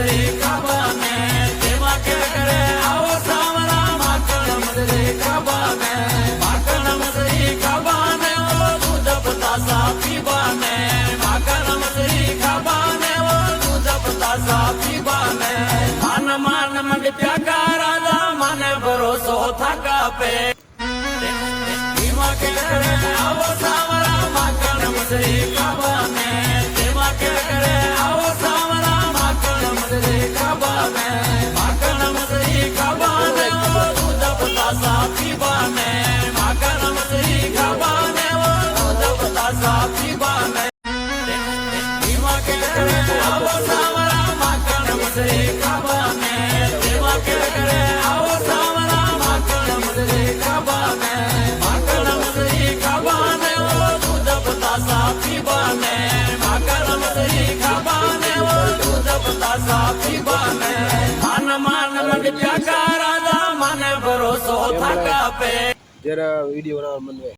મસરી ખાવાને તેમાં કે કરે આવો સાવરા માખણ મસરી ખાવાને માખણ મસરી ખાવાને ઓ દૂધ પતાસા પીવાને માખણ મસરી ખાવાને ઓ દૂધ પતાસા પીવાને માન મંડ પ્યાકા રાજા મને ભરોસો થાકા પે તેમાં કે કરે આવો સાવરા માખણ મસરી ખાવાને તેમાં કે કરે આવો સાવરા માખણ મસરી ખાવાને માખણ મસરી ખાવાને ઓ દૂધ પતાસા પીવાને માખણ મસરી ખાવાને ઓ દૂધ પતાસા પીવાને તેમાં કે કરે આવો સાવરા માખણ મસરી ખાવાને તેમાં કે કરે આવો સાવરા માખણ મસરી ખાવાને માખણ મસરી ખાવાને ઓ દૂધ પતાસા પીવાને માખણ મસરી ખાવાને ઓ દૂધ પતાસા પીવાને માન મંડ પ્યાકા રાજા મને ભરોસો થાકા પે જરા વિડીયો બનાવવા મન હોય